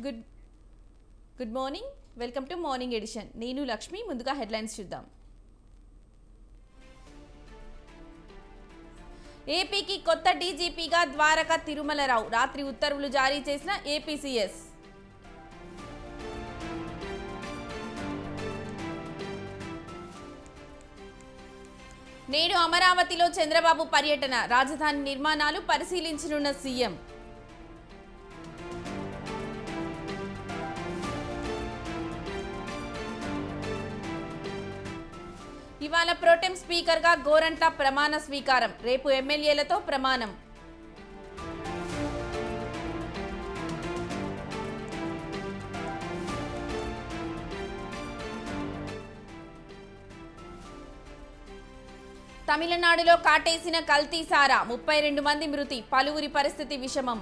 Good good morning. Welcome to morning edition. నేను లక్ష్మి. ముందుగా headlines చూద్దాం. ఏపీకి కొత్త డీజీపీగా ద్వారకా తిరుమలరావు. రాత్రి ఉత్తర్వులు జారీ చేసిన ఏపీసీఎస్. నేడు అమరావతిలో చంద్రబాబు పర్యటన. రాజధాని నిర్మాణాలు పరిశీలించనున్న సీఎం. ఇవాళ ప్రోటెం స్పీకర్గా గోరంట్ల ప్రమాణ స్వీకారం. రేపు ఎమ్మెల్యేలతో ప్రమాణం. తమిళనాడులో కాటేసిన కల్తీ సారా. 32 మంది మృతి. పలువురి పరిస్థితి విషమం.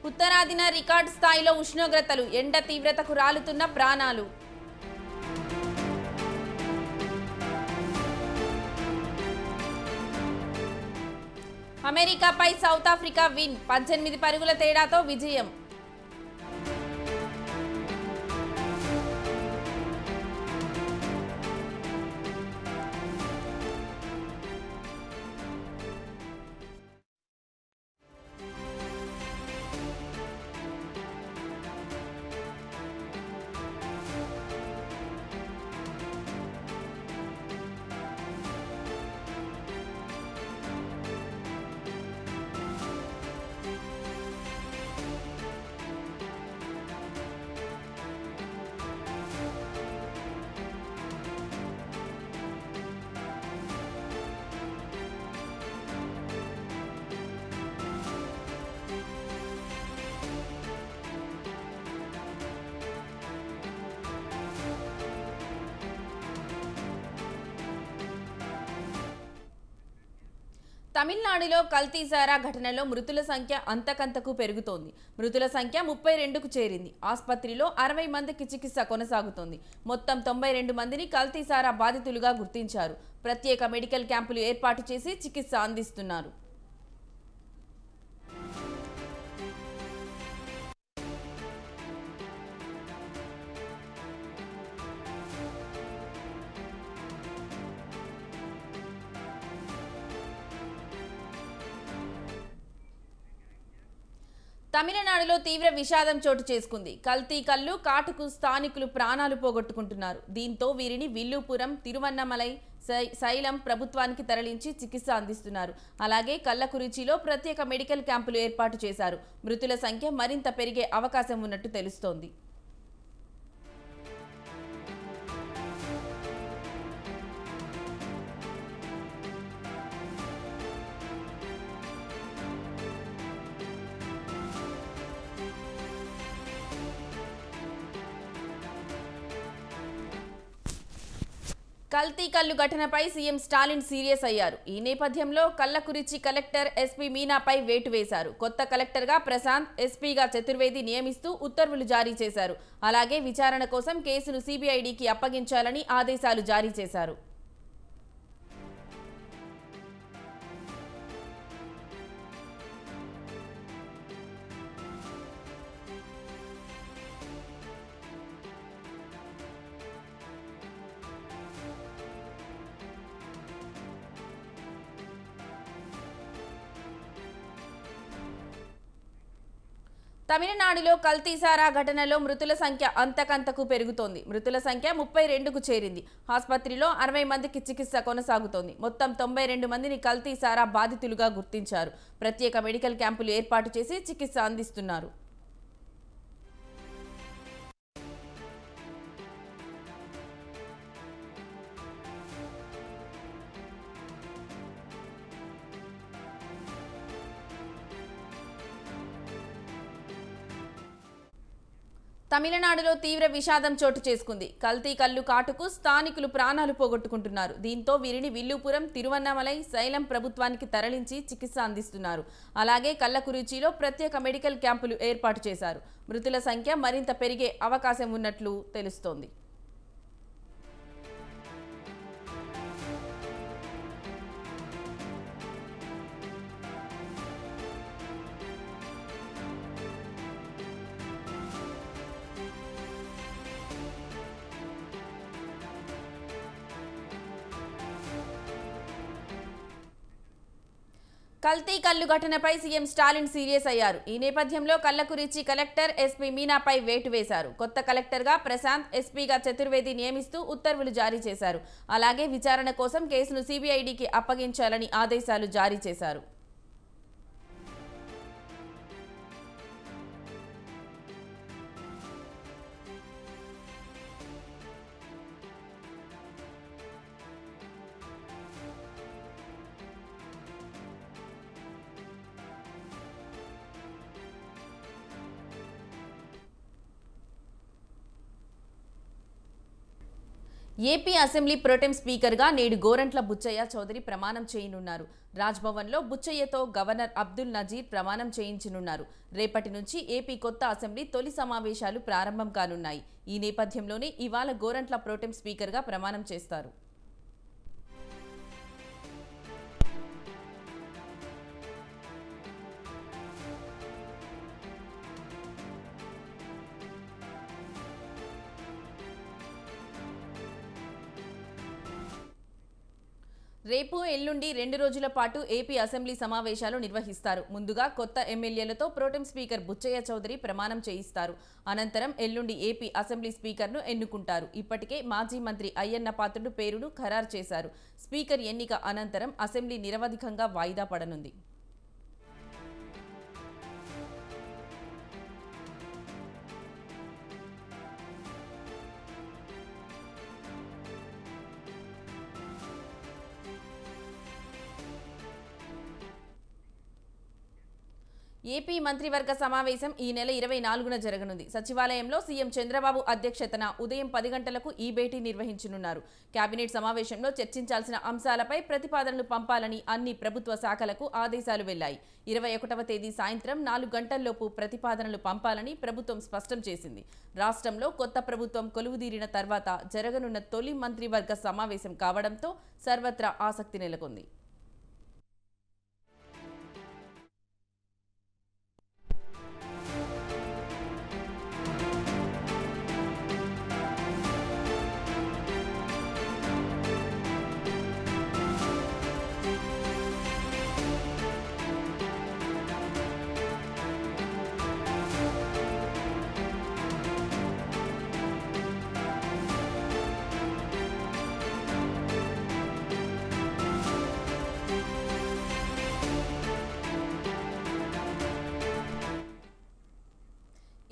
ఉత్తరాదిన రికార్డు స్థాయిలో ఉష్ణోగ్రతలు. ఎండ తీవ్రతకు రాలుతున్న ప్రాణాలు. అమెరికాపై సౌత్ ఆఫ్రికా విన్. 18 పరుగుల తేడాతో విజయం. తమిళనాడులో కల్తీ సారా ఘటనలో మృతుల సంఖ్య అంతకంతకు పెరుగుతోంది. మృతుల సంఖ్య 32కు చేరింది. ఆసుపత్రిలో 60 మందికి చికిత్స కొనసాగుతోంది. మొత్తం 92 మందిని కల్తీ సారా బాధితులుగా గుర్తించారు. ప్రత్యేక మెడికల్ క్యాంపులు ఏర్పాటు చేసి చికిత్స అందిస్తున్నారు. తమిళనాడులో తీవ్ర విషాదం చోటు చేసుకుంది. కల్తీ కల్లు కాటుకు స్థానికులు ప్రాణాలు పోగొట్టుకుంటున్నారు. దీంతో వీరిని విల్లుపురం, తిరువన్నమలై, సైలం ప్రభుత్వానికి తరలించి చికిత్స అందిస్తున్నారు. అలాగే కల్లకురిచిలో ప్రత్యేక మెడికల్ క్యాంపులు ఏర్పాటు చేశారు. మృతుల సంఖ్య మరింత పెరిగే అవకాశం ఉన్నట్టు తెలుస్తోంది. కల్తీ కల్లు ఘటనపై సీఎం స్టాలిన్ సీరియస్ అయ్యారు. ఈ నేపథ్యంలో కల్లకురిచి కలెక్టర్ ఎస్పీ మీనాపై వేటు వేశారు. కొత్త కలెక్టర్గా ప్రశాంత్, ఎస్పీగా చతుర్వేది నియమిస్తూ ఉత్తర్వులు జారీ చేశారు. అలాగే విచారణ కోసం కేసును సిబిఐడికి అప్పగించాలని ఆదేశాలు జారీ చేశారు. తమిళనాడులో కల్తీ సారా ఘటనలో మృతుల సంఖ్య అంతకంతకు పెరుగుతోంది. మృతుల సంఖ్య 32కు చేరింది. ఆసుపత్రిలో 60 మందికి చికిత్స కొనసాగుతోంది. మొత్తం 92 మందిని కల్తీ సారా బాధితులుగా గుర్తించారు. ప్రత్యేక మెడికల్ క్యాంపులు ఏర్పాటు చేసి చికిత్స అందిస్తున్నారు. తమిళనాడులో తీవ్ర విషాదం చోటు చేసుకుంది. కల్తీ కల్లు కాటుకు స్థానికులు ప్రాణాలు పోగొట్టుకుంటున్నారు. దీంతో వీరిని విల్లుపురం, తిరువన్నమలై, సైలం ప్రభుత్వానికి తరలించి చికిత్స అందిస్తున్నారు. అలాగే కల్లకురిచిలో ప్రత్యేక మెడికల్ క్యాంపులు ఏర్పాటు చేశారు. మృతుల సంఖ్య మరింత పెరిగే అవకాశం ఉన్నట్లు తెలుస్తోంది. కల్తీ కల్లు ఘటనపై సీఎం స్టాలిన్ సీరియస్ అయ్యారు. ఈ నేపథ్యంలో కల్లకురిచి కలెక్టర్ ఎస్పీ మీనాపై వేటు వేశారు. కొత్త కలెక్టర్గా ప్రశాంత్, ఎస్పీగా చతుర్వేది నియమిస్తూ ఉత్తర్వులు జారీ చేశారు. అలాగే విచారణ కోసం కేసును సీబీఐడికి అప్పగించాలని ఆదేశాలు జారీ చేశారు. ఏపీ అసెంబ్లీ ప్రోటెం స్పీకర్గా నేడు గోరంట్ల బుచ్చయ్య చౌదరి ప్రమాణం చేయనున్నారు. రాజ్భవన్లో బుచ్చయ్యతో గవర్నర్ అబ్దుల్ నజీర్ ప్రమాణం చేయించనున్నారు. రేపటి నుంచి ఏపీ కొత్త అసెంబ్లీ తొలి సమావేశాలు ప్రారంభం కానున్నాయి. ఈ నేపథ్యంలోనే ఇవాళ గోరంట్ల ప్రోటెం స్పీకర్గా ప్రమాణం చేస్తారు. రేపు ఎల్లుండి 2 రోజుల పాటు ఏపీ అసెంబ్లీ సమావేశాలు నిర్వహిస్తారు. ముందుగా కొత్త ఎమ్మెల్యేలతో ప్రోటెం స్పీకర్ బుచ్చయ్య చౌదరి ప్రమాణం చేయిస్తారు. అనంతరం ఎల్లుండి ఏపీ అసెంబ్లీ స్పీకర్ను ఎన్నుకుంటారు. ఇప్పటికే మాజీ మంత్రి అయ్యన్న పాత్రుడు పేరును ఖరారు చేశారు. స్పీకర్ ఎన్నిక అనంతరం అసెంబ్లీ నిరవధికంగా వాయిదా పడనుంది. ఏపీ మంత్రివర్గ సమావేశం ఈ నెల 24న జరగనుంది. సచివాలయంలో సీఎం చంద్రబాబు అధ్యక్షతన ఉదయం 10 గంటలకు ఈ భేటీ నిర్వహించనున్నారు. కేబినెట్ సమావేశంలో చర్చించాల్సిన అంశాలపై ప్రతిపాదనలు పంపాలని అన్ని ప్రభుత్వ శాఖలకు ఆదేశాలు వెళ్లాయి. 21వ తేదీ సాయంత్రం 4 గంటల్లోపు ప్రతిపాదనలు పంపాలని ప్రభుత్వం స్పష్టం చేసింది. రాష్ట్రంలో కొత్త ప్రభుత్వం కొలువుదీరిన తర్వాత జరగనున్న తొలి మంత్రివర్గ సమావేశం కావడంతో సర్వత్రా ఆసక్తి నెలకొంది.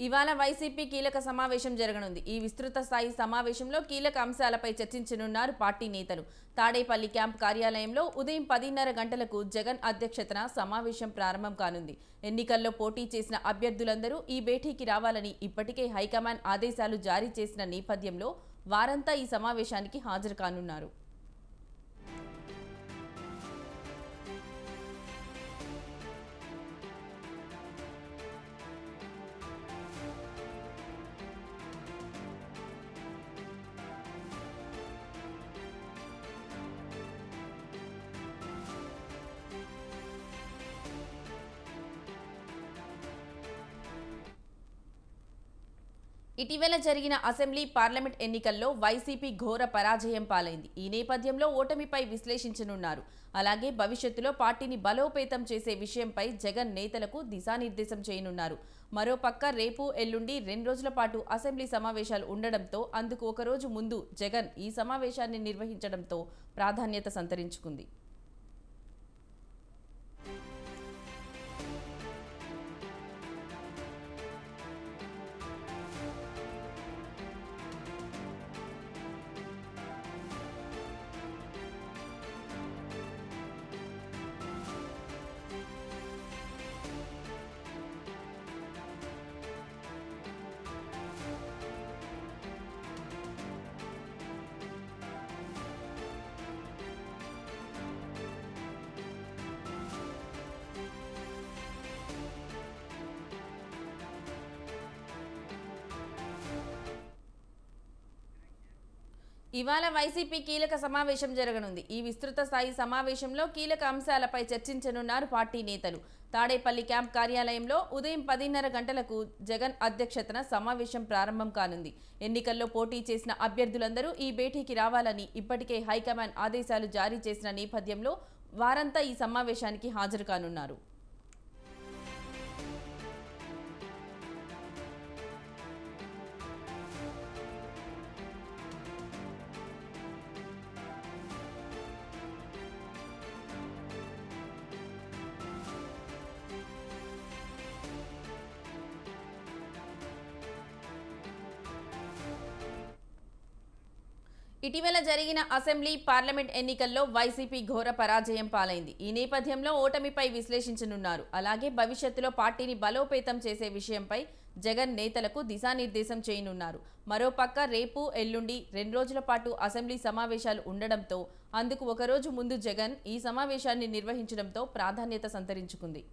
ఇవాళ వైసీపీ కీలక సమావేశం జరగనుంది. ఈ విస్తృత స్థాయి సమావేశంలో కీలక అంశాలపై చర్చించనున్నారు పార్టీ నేతలు. తాడేపల్లి క్యాంప్ కార్యాలయంలో ఉదయం 10:30 గంటలకు జగన్ అధ్యక్షతన సమావేశం ప్రారంభం కానుంది. ఎన్నికల్లో పోటీ చేసిన అభ్యర్థులందరూ ఈ భేటీకి రావాలని ఇప్పటికే హైకమాండ్ ఆదేశాలు జారీ చేసిన నేపథ్యంలో వారంతా ఈ సమావేశానికి హాజరు కానున్నారు. ఇటీవల జరిగిన అసెంబ్లీ, పార్లమెంట్ ఎన్నికల్లో వైసీపీ ఘోర పరాజయం పాలైంది. ఈ నేపథ్యంలో ఓటమిపై విశ్లేషించనున్నారు. అలాగే భవిష్యత్తులో పార్టీని బలోపేతం చేసే విషయంపై జగన్ నేతలకు దిశానిర్దేశం చేయనున్నారు. మరోపక్క రేపు ఎల్లుండి 2 రోజుల పాటు అసెంబ్లీ సమావేశాలు ఉండడంతో అందుకు ఒక రోజు ముందు జగన్ ఈ సమావేశాన్ని నిర్వహించడంతో ప్రాధాన్యత సంతరించుకుంది. ఇవాళ వైసీపీ కీలక సమావేశం జరగనుంది. ఈ విస్తృత స్థాయి సమావేశంలో కీలక అంశాలపై చర్చించనున్నారు పార్టీ నేతలు. తాడేపల్లి క్యాంప్ కార్యాలయంలో ఉదయం 10:30 గంటలకు జగన్ అధ్యక్షతన సమావేశం ప్రారంభం కానుంది. ఎన్నికల్లో పోటీ చేసిన అభ్యర్థులందరూ ఈ భేటీకి రావాలని ఇప్పటికే హైకమాండ్ ఆదేశాలు జారీ చేసిన నేపథ్యంలో వారంతా ఈ సమావేశానికి హాజరు కానున్నారు. ఇటీవల జరిగిన అసెంబ్లీ పార్లమెంట్ ఎన్నికల్లో వైసీపీ ఘోర పరాజయం పాలైంది. ఈ నేపథ్యంలో ఓటమిపై విశ్లేషించనున్నారు. అలాగే భవిష్యత్తులో పార్టీని బలోపేతం చేసే విషయంపై జగన్ నేతలకు దిశానిర్దేశం చేయనున్నారు. మరోపక్క రేపు ఎల్లుండి 2 రోజుల పాటు అసెంబ్లీ సమావేశాలు ఉండడంతో అందుకు ఒకరోజు ముందు జగన్ ఈ సమావేశాన్ని నిర్వహించడంతో ప్రాధాన్యత సంతరించుకుంది.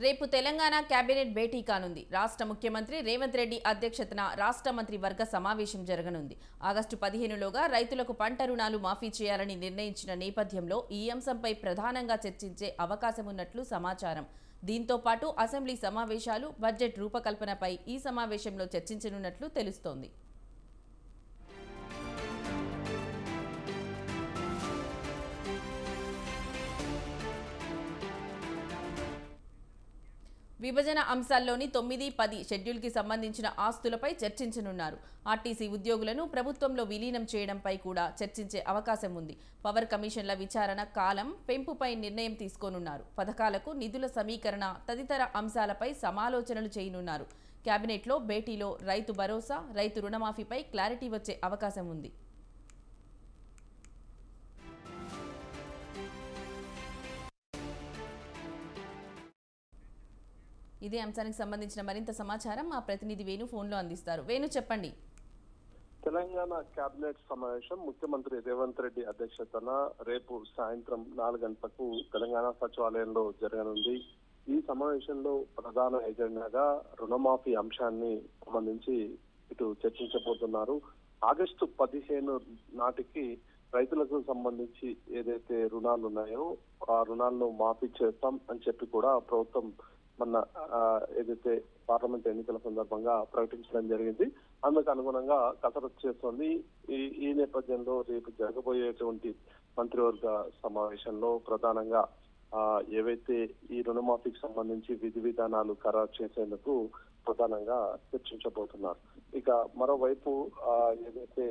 రేపు తెలంగాణ కేబినెట్ భేటీ కానుంది. రాష్ట్ర ముఖ్యమంత్రి రేవంత్ రెడ్డి అధ్యక్షతన రాష్ట్ర మంత్రి వర్గ సమావేశం జరగనుంది. ఆగస్టు 15లోగా రైతులకు పంట రుణాలు మాఫీ చేయాలని నిర్ణయించిన నేపథ్యంలో ఈ అంశంపై ప్రధానంగా చర్చించే అవకాశం ఉన్నట్లు సమాచారం. దీంతో పాటు అసెంబ్లీ సమావేశాలు, బడ్జెట్ రూపకల్పనపై ఈ సమావేశంలో చర్చించనున్నట్లు తెలుస్తోంది. విభజన అంశాల్లోని 9, 10 షెడ్యూల్కి సంబంధించిన ఆస్తులపై చర్చించనున్నారు. ఆర్టీసీ ఉద్యోగులను ప్రభుత్వంలో విలీనం చేయడంపై కూడా చర్చించే అవకాశం ఉంది. పవర్ కమిషన్ల విచారణ కాలం పెంపుపై నిర్ణయం తీసుకోనున్నారు. పథకాలకు నిధుల సమీకరణ తదితర అంశాలపై సమాలోచనలు చేయనున్నారు. కేబినెట్లో భేటీలో రైతు భరోసా, రైతు రుణమాఫీపై క్లారిటీ వచ్చే అవకాశం ఉంది. ఇదే అంశానికి సంబంధించిన మరింత సమాచారం మా ప్రతినిధి వేణు ఫోన్లో అందిస్తారు. వేణు, చెప్పండి. తెలంగాణ కేబినెట్ సమావేశం ముఖ్యమంత్రి రేవంత్ రెడ్డి అధ్యక్షతన రేపు సాయంత్రం 4 గంటలకు తెలంగాణ సచివాలయంలో జరగనుంది. ఈ సమావేశంలో ప్రధాన ఎజెండాగా రుణమాఫీ అంశాన్ని సంబంధించి ఇటు చర్చించబోతున్నారు. ఆగస్టు 15 నాటికి రైతులకు సంబంధించి ఏదైతే రుణాలు ఉన్నాయో ఆ రుణాలను మాఫీ చేస్తాం అని చెప్పి కూడా ప్రభుత్వం మొన్న ఏదైతే పార్లమెంట్ ఎన్నికల సందర్భంగా ప్రకటించడం జరిగింది. అందుకు అనుగుణంగా కసరత్తు చేస్తోంది. ఈ నేపథ్యంలో రేపు జరగబోయేటువంటి మంత్రివర్గ సమావేశంలో ప్రధానంగా ఏవైతే ఈ రుణమాఫీకి సంబంధించి విధి విధానాలు ఖరారు చేసేందుకు ప్రధానంగా చర్చించబోతున్నారు. ఇక మరోవైపు ఏదైతే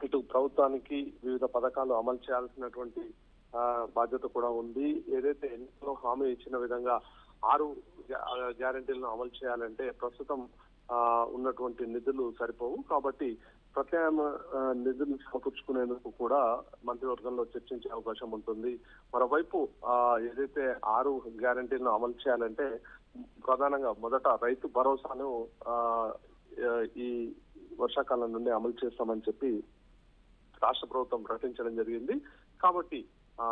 ఇటు ప్రభుత్వానికి వివిధ పథకాలు అమలు చేయాల్సినటువంటి బాధ్యత కూడా ఉంది. ఏదైతే ఎన్నికల్లో హామీ ఇచ్చిన విధంగా 6 గ్యారెంటీలను అమలు చేయాలంటే ప్రస్తుతం ఉన్నటువంటి నిధులు సరిపోవు. కాబట్టి ప్రత్యామ్నాయ నిధులు సమకూర్చుకునేందుకు కూడా మంత్రివర్గంలో చర్చించే అవకాశం ఉంటుంది. మరోవైపు ఏదైతే 6 గ్యారెంటీలను అమలు చేయాలంటే ప్రధానంగా మొదట రైతు భరోసాను ఈ వర్షాకాలం నుండి అమలు చేస్తామని చెప్పి రాష్ట్ర ప్రభుత్వం ప్రకటించడం జరిగింది. కాబట్టి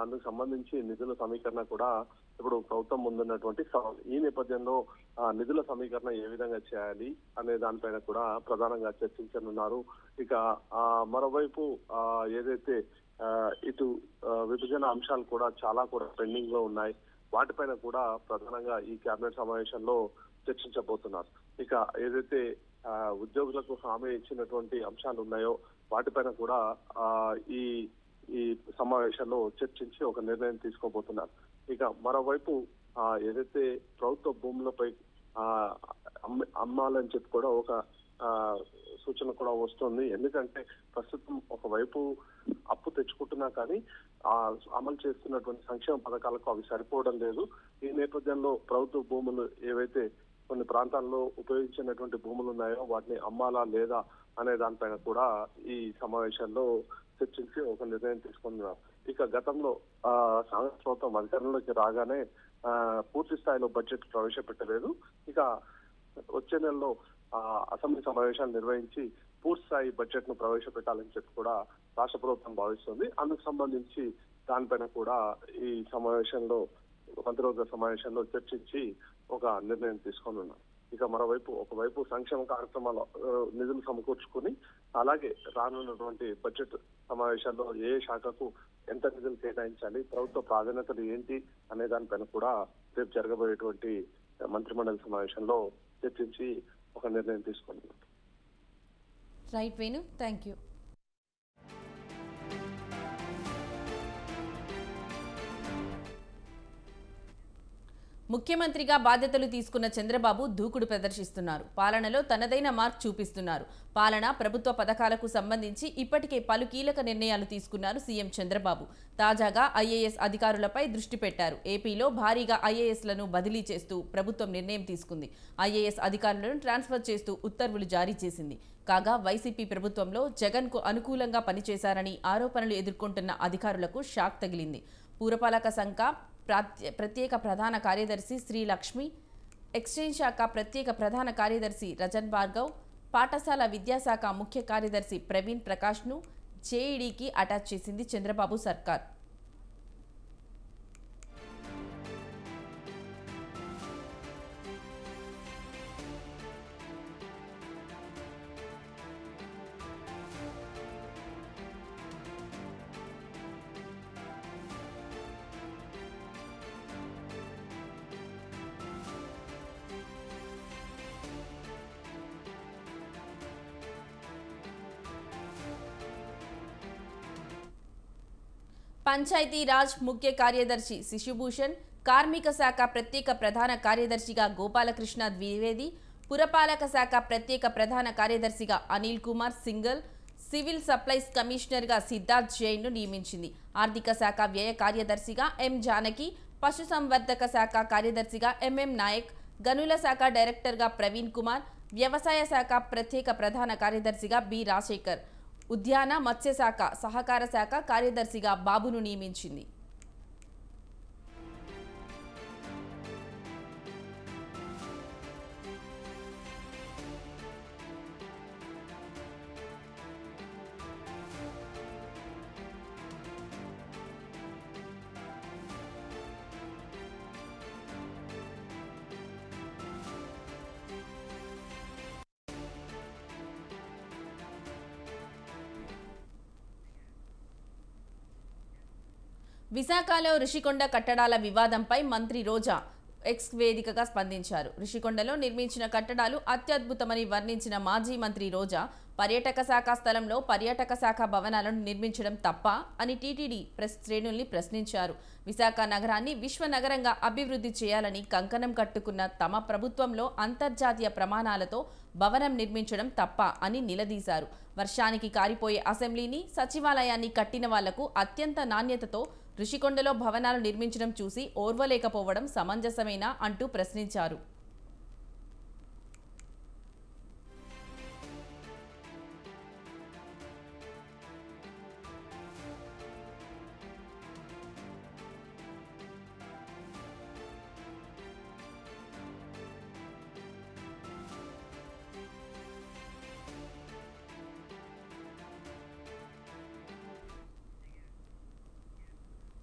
అందుకు సంబంధించి నిధుల సమీకరణ కూడా ఇప్పుడు ప్రభుత్వం ముందున్నటువంటి సవాల్. ఈ నేపథ్యంలో నిధుల సమీకరణ ఏ విధంగా చేయాలి అనే దానిపైన కూడా ప్రధానంగా చర్చించనున్నారు. ఇక మరోవైపు ఏదైతే ఇటు విభజన అంశాలు కూడా చాలా కూడా పెండింగ్ లో ఉన్నాయి. వాటిపైన కూడా ప్రధానంగా ఈ కేబినెట్ సమావేశంలో చర్చించబోతున్నారు. ఇక ఏదైతే ఉద్యోగులకు హామీ ఇచ్చినటువంటి అంశాలు ఉన్నాయో వాటిపైన కూడా ఈ సమావేశంలో చర్చించి ఒక నిర్ణయం తీసుకోబోతున్నారు. ఇక మరోవైపు ఏదైతే ప్రభుత్వ భూములపై అమ్మాలని చెప్పి కూడా ఒక సూచన కూడా వస్తుంది. ఎందుకంటే ప్రస్తుతం ఒకవైపు అప్పు తెచ్చుకుంటున్నా కానీ అమలు చేస్తున్నటువంటి సంక్షేమ పథకాలకు అవి సరిపోవడం లేదు. ఈ నేపథ్యంలో ప్రభుత్వ భూములు ఏవైతే కొన్ని ప్రాంతాల్లో ఉపయోగించినటువంటి భూములు ఉన్నాయో వాటిని అమ్మాలా లేదా అనే దానిపైన కూడా ఈ సమావేశంలో చర్చించి ఒక నిర్ణయం తీసుకున్నారు. ఇక గతంలో కాంగ్రెస్ ప్రభుత్వం అధికారంలోకి రాగానే పూర్తి స్థాయిలో బడ్జెట్ ప్రవేశపెట్టలేదు. ఇక వచ్చే నెలలో అసెంబ్లీ సమావేశాలు నిర్వహించి పూర్తిస్థాయి బడ్జెట్ ను ప్రవేశపెట్టాలని చెప్పి కూడా రాష్ట్ర ప్రభుత్వం భావిస్తుంది. అందుకు సంబంధించి దానిపైన కూడా ఈ సమావేశంలో మంత్రివర్గ సమావేశంలో చర్చించి ఒక నిర్ణయం తీసుకొని ఉన్నారు. ఇక మరోవైపు ఒకవైపు సంక్షేమ కార్యక్రమాల నిధులు సమకూర్చుకుని అలాగే రానున్నటువంటి బడ్జెట్ సమావేశాల్లో ఏ శాఖకు ఎంత నిధులు కేటాయించాలి, ప్రభుత్వ ప్రాధాన్యతలు ఏంటి అనే దానిపైన కూడా రేపు జరగబోయేటువంటి మంత్రిమండలి సమావేశంలో చర్చించి ఒక నిర్ణయం తీసుకున్నారు. Right Venu, thank you. ముఖ్యమంత్రిగా బాధ్యతలు తీసుకున్న చంద్రబాబు దూకుడు ప్రదర్శిస్తున్నారు. పాలనలో తనదైన మార్క్ చూపిస్తున్నారు. పాలన, ప్రభుత్వ పథకాలకు సంబంధించి ఇప్పటికే పలు కీలక నిర్ణయాలు తీసుకున్నారు సీఎం చంద్రబాబు. తాజాగా ఐఏఎస్ అధికారులపై దృష్టి పెట్టారు. ఏపీలో భారీగా ఐఏఎస్లను బదిలీ చేస్తూ ప్రభుత్వం నిర్ణయం తీసుకుంది. ఐఏఎస్ అధికారులను ట్రాన్స్ఫర్ చేస్తూ ఉత్తర్వులు జారీ చేసింది. కాగా వైసీపీ ప్రభుత్వంలో జగన్కు అనుకూలంగా పనిచేశారని ఆరోపణలు ఎదుర్కొంటున్న అధికారులకు షాక్ తగిలింది. పురపాలక సంఘ ప్రత్యేక ప్రధాన కార్యదర్శి శ్రీలక్ష్మి, ఎక్స్చేంజ్ శాఖ ప్రత్యేక ప్రధాన కార్యదర్శి రజన్ భార్గవ్, పాఠశాల విద్యాశాఖ ముఖ్య కార్యదర్శి ప్రవీణ్ ప్రకాష్ను జేఈడీకి అటాచ్ చేసింది చంద్రబాబు సర్కార్. పంచాయతీ రాజ్ ముఖ్య కార్యదర్శి శిశుభూషణ్, కార్మిక శాఖ ప్రత్యేక ప్రధాన కార్యదర్శిగా గోపాలకృష్ణ ద్వివేది, పురపాలక శాఖ ప్రత్యేక ప్రధాన కార్యదర్శిగా Anil Kumar single, civil supplies కమిషనర్గా సిద్ధార్థ్ జైన్ను నియమించింది. ఆర్థిక శాఖ వ్యయ కార్యదర్శిగా ఎం జానకి, పశుసంవర్ధక శాఖ కార్యదర్శిగా ఎంఎం నాయక్, గనుల శాఖ డైరెక్టర్గా ప్రవీణ్ కుమార్, వ్యవసాయ శాఖ ప్రత్యేక ప్రధాన కార్యదర్శిగా బి రాజశేఖర్, ఉద్యాన మత్స్యశాఖ సహకార శాఖ కార్యదర్శిగా బాబును నియమించింది. విశాఖలో రిషికొండ కట్టడాల వివాదంపై మంత్రి రోజా ఎక్స్ వేదికగా స్పందించారు. రిషికొండలో నిర్మించిన కట్టడాలు అత్యద్భుతమని వర్ణించిన మాజీ మంత్రి రోజా పర్యాటక శాఖ స్థలంలో పర్యాటక శాఖ భవనాలను నిర్మించడం తప్ప అని టీటీడీ శ్రేణుల్ని ప్రశ్నించారు. విశాఖ నగరాన్ని విశ్వనగరంగా అభివృద్ధి చేయాలని కంకణం కట్టుకున్న తమ ప్రభుత్వంలో అంతర్జాతీయ ప్రమాణాలతో భవనం నిర్మించడం తప్ప అని నిలదీశారు. వర్షానికి కారిపోయే అసెంబ్లీని, సచివాలయాన్ని కట్టిన వాళ్లకు అత్యంత నాణ్యతతో రిషికొండలో భవనాలు నిర్మించడం చూసి ఓర్వలేకపోవడం సమంజసమేనా అంటూ ప్రశ్నించారు.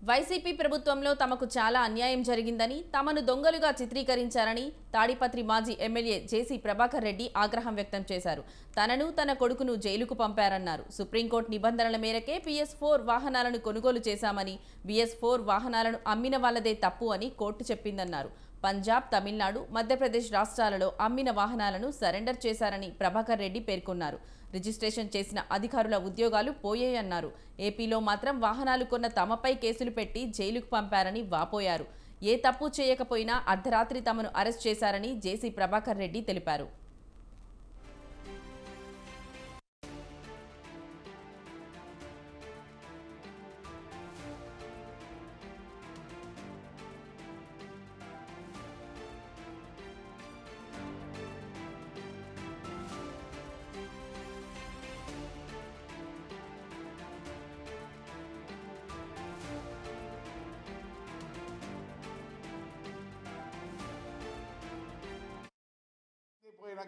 వైసీపీ ప్రభుత్వంలో తమకు చాలా అన్యాయం జరిగిందని, తమను దొంగలుగా చిత్రీకరించారని తాడిపత్రి మాజీ ఎమ్మెల్యే జేసీ ప్రభాకర్ రెడ్డి ఆగ్రహం వ్యక్తం చేశారు. తనను, తన కొడుకును జైలుకు పంపారన్నారు. సుప్రీంకోర్టు నిబంధనల మేరకే PS4 వాహనాలను కొనుగోలు చేశామని, BS4 వాహనాలను అమ్మిన వాళ్లదే తప్పు అని కోర్టు చెప్పిందన్నారు. పంజాబ్, తమిళనాడు, మధ్యప్రదేశ్ రాష్ట్రాలలో అమ్మిన వాహనాలను సరెండర్ చేశారని ప్రభాకర్ రెడ్డి పేర్కొన్నారు. రిజిస్ట్రేషన్ చేసిన అధికారుల ఉద్యోగాలు పోయాయన్నారు. ఏపీలో మాత్రం వాహనాలు కొన్న తమపై కేసులు పెట్టి జైలుకు పంపారని వాపోయారు. ఏ తప్పు చేయకపోయినా అర్ధరాత్రి తమను అరెస్ట్ చేశారని జేసీ ప్రభాకర్ రెడ్డి తెలిపారు.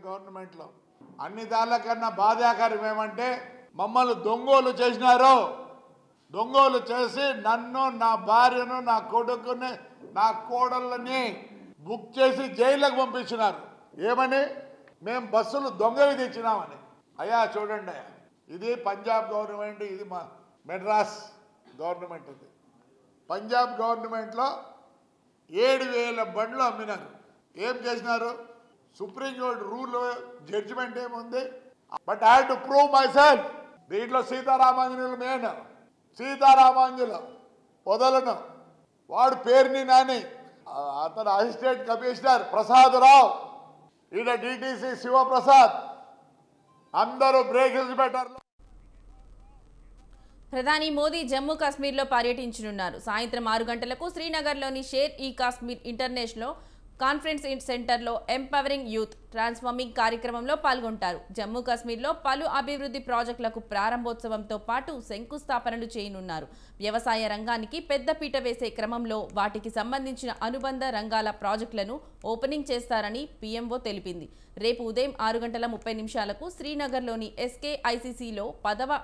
గవర్నమెంట్లో అన్ని దానికన్నా బాధాకరం ఏమంటే మమ్మల్ని దొంగోలు చేసినారు. దొంగోలు చేసి నన్ను, నా భార్యను, నా కొడుకుని, నా కోడళ్ళని బుక్ చేసి జైలుకు పంపించినారు. ఏమని? మేము బస్సులు దొంగవి తెచ్చినామని. అయ్యా చూడండి, ఇది పంజాబ్ గవర్నమెంట్, ఇది మా మెడ్రాస్ గవర్నమెంట్. ఇది పంజాబ్ గవర్నమెంట్లో 7,000 బండ్లు అమ్మినారు. ఏం చేసినారు? సుప్రీంకోర్టు రూల్ జడ్జిమెంట్ ఏముంది? But I have to prove my self. దీంట్లో సీతారామాంజనులు మెయిన్. సీతారామాంజులు వదలను. వాడు పేరుని నాని, అతను అసిస్టెంట్ కమిషనర్ ప్రసాదరావు, ఈడ డిటిసి శివప్రసాద్, అందరూ బ్రేకింగ్ పెట్టారు. ప్రధాని మోదీ జమ్మూ కాశ్మీర్లో పర్యటించనున్నారు. సాయంత్రం 6 గంటలకు శ్రీనగర్లోని షేర్ ఈ కాశ్మీర్ ఇంటర్నేషనల్ కాన్ఫరెన్స్ సెంటర్లో ఎంపవరింగ్ యూత్ ట్రాన్స్ఫార్మింగ్ కార్యక్రమంలో పాల్గొంటారు. జమ్మూ కాశ్మీర్లో పలు అభివృద్ధి ప్రాజెక్టులకు ప్రారంభోత్సవంతో పాటు శంకుస్థాపనలు చేయనున్నారు. వ్యవసాయ రంగానికి పెద్దపీట వేసే క్రమంలో వాటికి సంబంధించిన అనుబంధ రంగాల ప్రాజెక్టులను ఓపెనింగ్ చేస్తారని పీఎంఓ తెలిపింది. రేపు ఉదయం 6:30 శ్రీనగర్లోని ఎస్కేఐసిసిలో 10వ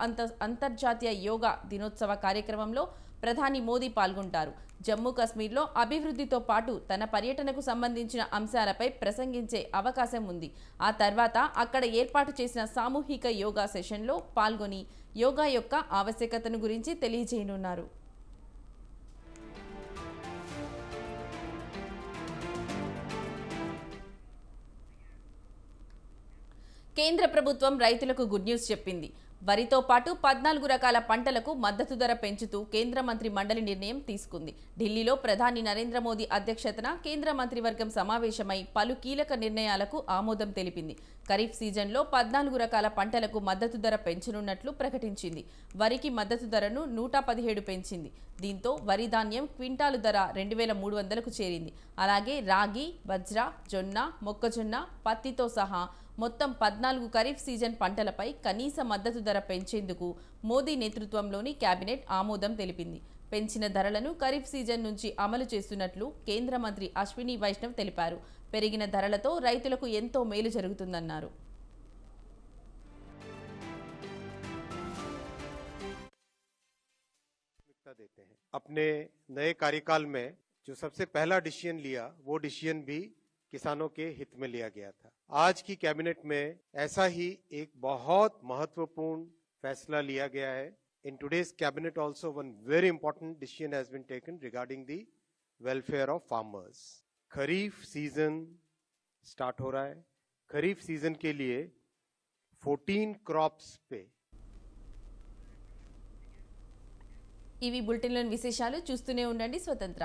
అంతర్జాతీయ యోగా దినోత్సవ కార్యక్రమంలో ప్రధాని మోదీ పాల్గొంటారు. జమ్మూ కాశ్మీర్లో అభివృద్ధితో పాటు తన పర్యటనకు సంబంధించిన అంశాలపై ప్రసంగించే అవకాశం ఉంది. ఆ తర్వాత అక్కడ ఏర్పాటు చేసిన సామూహిక యోగా సెషన్లో పాల్గొని యోగా యొక్క ఆవశ్యకతను గురించి తెలియజేయనున్నారు. కేంద్ర ప్రభుత్వం రైతులకు గుడ్ న్యూస్ చెప్పింది. వరితో పాటు 14 రకాల పంటలకు మద్దతు ధర పెంచుతూ కేంద్ర మంత్రి మండలి నిర్ణయం తీసుకుంది. ఢిల్లీలో ప్రధాని నరేంద్ర మోదీ అధ్యక్షతన కేంద్ర మంత్రివర్గం సమావేశమై పలు కీలక నిర్ణయాలకు ఆమోదం తెలిపింది. ఖరీఫ్ సీజన్లో 14 రకాల పంటలకు మద్దతు ధర పెంచనున్నట్లు ప్రకటించింది. వరికి మద్దతు ధరను 117 పెంచింది. దీంతో వరి ధాన్యం క్వింటాలు ధర 2,300కు చేరింది. అలాగే రాగి, వజ్ర, జొన్న, మొక్కజొన్న, పత్తితో సహా మొత్తం 14 ఖరీఫ్ సీజన్ పంటలపై కనీస మద్దతు ధర పెంచేందుకు మోదీ నేతృత్వంలోని కేబినెట్ ఆమోదం తెలిపింది. పెంచిన ధరలను ఖరీఫ్ సీజన్ నుంచి అమలు చేస్తున్నట్లు కేంద్ర మంత్రి అశ్విని వైష్ణవ్ తెలిపారు. పెరిగిన ధరలతో రైతులకు ఎంతో మేలు జరుగుతుందన్నారు. अपने नए कार्यकाल में जो सबसे पहला डिसीजन लिया, वो डिसीजन भी किसानों के हित में लिया गया था. आज की कैबिनेट में ऐसा ही एक बहुत महत्वपूर्ण फैसला लिया गया है. In today's cabinet also one very important decision has been taken regarding the welfare of farmers. Kharif season start हो रहा है. खरीफ सीजन के लिए 14 क्रॉप्स पे ఇవి బులెటిన్లోని విశేషాలు. చూస్తూనే ఉండండి స్వతంత్ర.